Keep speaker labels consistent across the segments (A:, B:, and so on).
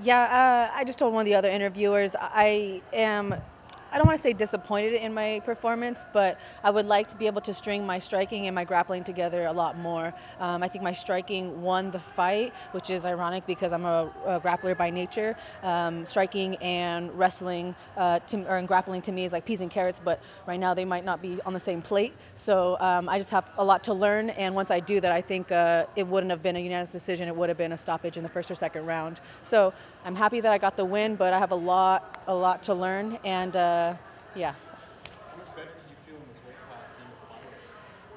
A: Yeah, I just told one of the other interviewers I don't want to say disappointed in my performance, but I would like to be able to string my striking and my grappling together a lot more. I think my striking won the fight, which is ironic because I'm a grappler by nature. Striking and wrestling and grappling to me is like peas and carrots, but right now they might not be on the same plate. So I just have a lot to learn, and once I do that, I think it wouldn't have been a unanimous decision. It would have been a stoppage in the first or second round. So I'm happy that I got the win, but I have a lot to learn, and yeah.
B: How much better did you feel in this weight class being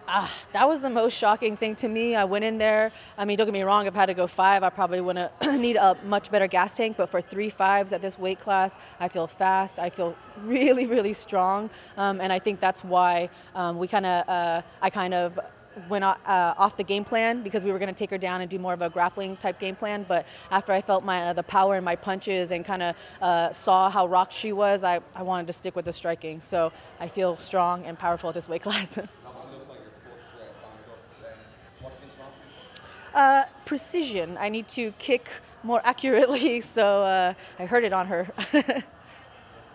B: a fighter?
A: That was the most shocking thing to me. I went in there. I mean, don't get me wrong, if I had to go 5, I probably wouldn't need a much better gas tank. But for 3 5s at this weight class, I feel fast. I feel really, really strong. And I think that's why I kind of went off the game plan, because we were going to take her down and do more of a grappling type game plan. But after I felt the power in my punches and kind of saw how rocked she was, I wanted to stick with the striking. So I feel strong and powerful at this weight class. Precision. I need to kick more accurately, so I heard it on her.
C: You were pretty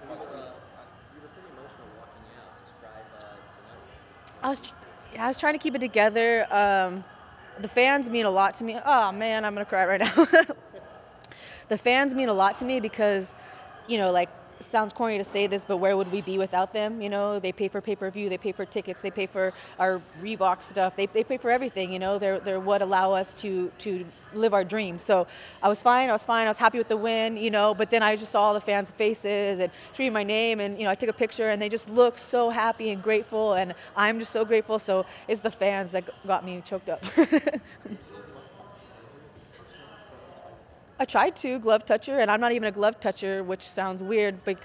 C: emotional walking out. Describe tonight.
A: I was trying to keep it together. The fans mean a lot to me. Oh man, I'm gonna cry right now. The fans mean a lot to me because, like, it sounds corny to say this, but where would we be without them? They pay for pay-per-view, they pay for tickets, they pay for our Reebok stuff, they pay for everything. They're what allow us to live our dreams. So I was fine. I was happy with the win. But then I just saw all the fans' faces and screamed my name, and I took a picture, and they just looked so happy and grateful, and I'm just so grateful. So it's the fans that got me choked up. I tried to glove toucher, and I'm not even a glove toucher, which sounds weird, but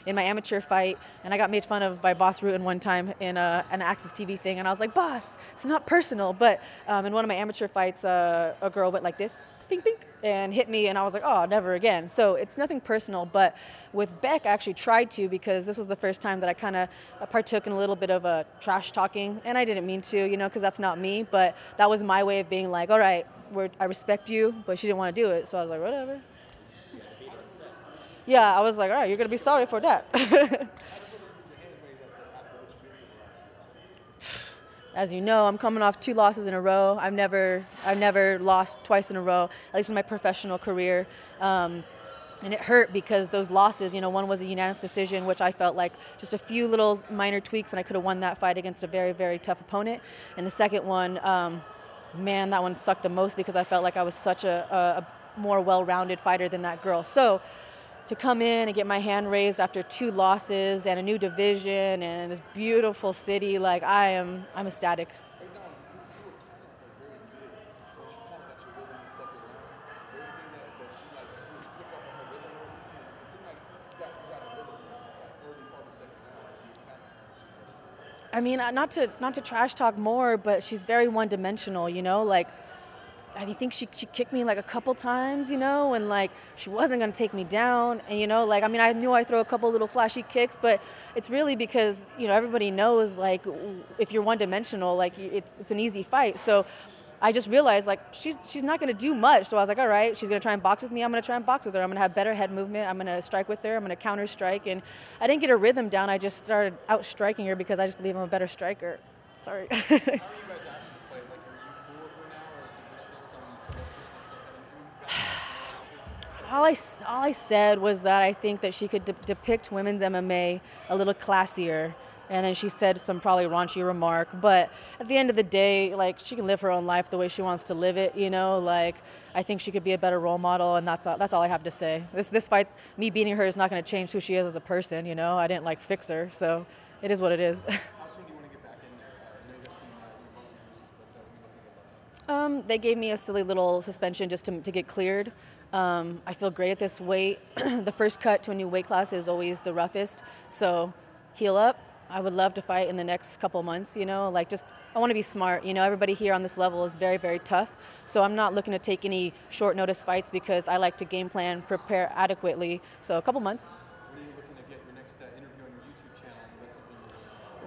A: in my amateur fight, and I got made fun of by Boss Rutan one time in an Access TV thing, and I was like, boss, it's not personal. But in one of my amateur fights, a girl went like this, pink, pink, and hit me, and I was like, oh, never again. So it's nothing personal, but with Bec, I actually tried to, because this was the first time that I kind of partook in a little bit of a trash talking, and I didn't mean to, because that's not me, but that was my way of being like, all right, I respect you, but she didn't want to do it, so I was like, whatever. Yeah, I was like, all right, you're going to be sorry for that. As you know, I'm coming off 2 losses in a row. I've never lost twice in a row, at least in my professional career. And it hurt because those losses, one was a unanimous decision, which I felt like just a few little minor tweaks, and I could have won that fight against a very, very tough opponent. And the second one, man, that one sucked the most, because I felt like I was such a more well-rounded fighter than that girl. So to come in and get my hand raised after 2 losses and a new division and this beautiful city, like, I'm ecstatic. I mean, not to trash talk more, but she's very one-dimensional, like, I think she kicked me like a couple times, and like she wasn't going to take me down. And, like, I mean, I knew I throw a couple little flashy kicks, but it's really because, everybody knows, like, if you're one-dimensional, like, it's an easy fight. So I just realized, like, she's not going to do much. So I was like, all right, she's going to try and box with me. I'm going to try and box with her. I'm going to have better head movement. I'm going to strike with her. I'm going to counter strike. And I didn't get her rhythm down. I just started out striking her because I just believe I'm a better striker. Sorry.
B: How are you guys acting to play? Like, are you cool with her now, or is there still some
A: All I said was that I think that she could depict women's MMA a little classier. And then she said some probably raunchy remark. But at the end of the day, like, she can live her own life the way she wants to live it, Like, I think she could be a better role model, and that's all I have to say. This fight, me beating her, is not going to change who she is as a person, I didn't, like, fix her. So it is what it is.
B: How soon do you want to get back in there? I know you've seen
A: They gave me a silly little suspension just to get cleared. I feel great at this weight. The first cut to a new weight class is always the roughest. So heal up. I would love to fight in the next couple months, like, just, I want to be smart. Everybody here on this level is very, very tough. So I'm not looking to take any short notice fights, because I like to game plan, prepare adequately. So a couple months.
B: When are you looking to get your next interview on your YouTube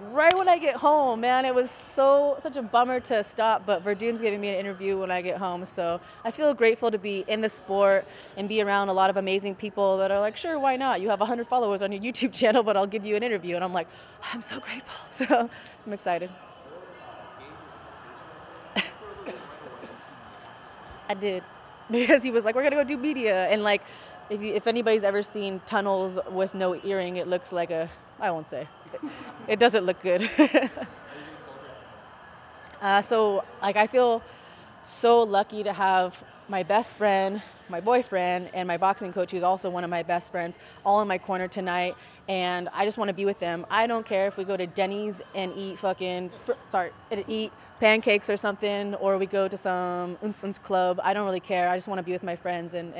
B: channel?
A: right when I get home, man. It was such a bummer to stop, but Verdun's giving me an interview when I get home. So I feel grateful to be in the sport and be around a lot of amazing people that are like, sure, why not? You have 100 followers on your YouTube channel, but I'll give you an interview. And I'm like, I'm so grateful. So I'm excited. I did, because he was like, we're gonna go do media, and like, if anybody's ever seen tunnels with no earring, it looks like I won't say, it doesn't look good. So like, I feel so lucky to have my best friend, my boyfriend, and my boxing coach, who's also one of my best friends, all in my corner tonight, and I just want to be with them. I don't care if we go to Denny's and eat eat pancakes or something, or we go to some uns club. I don't really care. I just want to be with my friends, and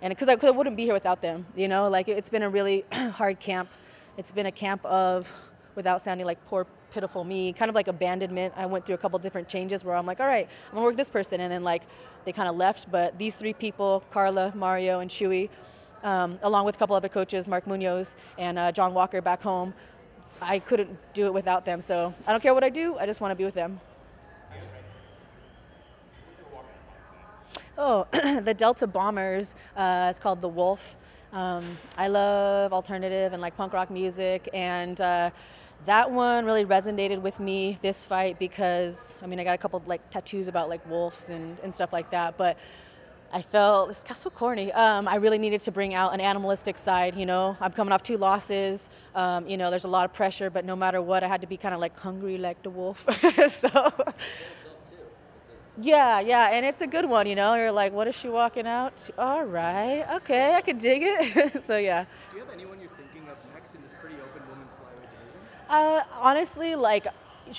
A: because I wouldn't be here without them. You know, like, it's been a really hard camp. It's been a camp of, without sounding like poor, pitiful me, kind of like abandonment. I went through a couple different changes where I'm like, all right, I'm gonna work with this person, and then like they kind of left. But these three people, Carla, Mario, and Shuey, along with a couple other coaches, Mark Munoz and John Walker back home, I couldn't do it without them. So I don't care what I do, I just want to be with them. Oh, the Delta Bombers. It's called The Wolf. I love alternative and like punk rock music, and that one really resonated with me this fight because, I mean, I got a couple like tattoos about like wolves and stuff like that, but I felt, this got so corny, I really needed to bring out an animalistic side. You know, I'm coming off 2 losses, you know, there's a lot of pressure, but no matter what, I had to be kind of like hungry like the wolf. So yeah, and it's a good one, you know. You're like, what is she walking out? All right, okay, I could dig it. So yeah.
B: Do you have anyone you're thinking of next in this pretty open women's flyweight division?
A: Honestly, like,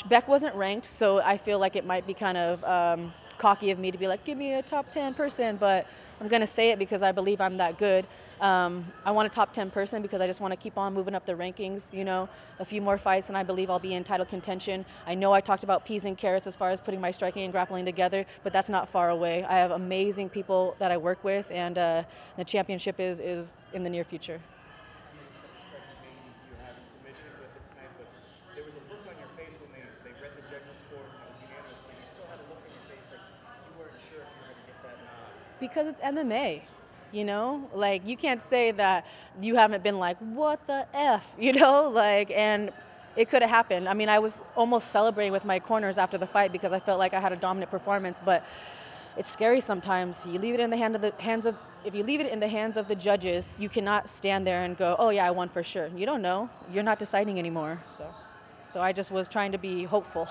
A: Bec wasn't ranked, so I feel like it might be kind of cocky of me to be like, give me a top 10 person, but I'm gonna say it because I believe I'm that good. I want a top 10 person because I just want to keep on moving up the rankings, you know, a few more fights and I believe I'll be in title contention. I know I talked about peas and carrots as far as putting my striking and grappling together, but that's not far away. I have amazing people that I work with, and the championship is in the near future. Because it's MMA, you know? Like, you can't say that you haven't been like, what the F, you know? Like, and it could have happened. I mean, I was almost celebrating with my corners after the fight because I felt like I had a dominant performance, but it's scary sometimes. You leave it in the if you leave it in the hands of the judges, you cannot stand there and go, oh yeah, I won for sure. You don't know. You're not deciding anymore. So I just was trying to be hopeful.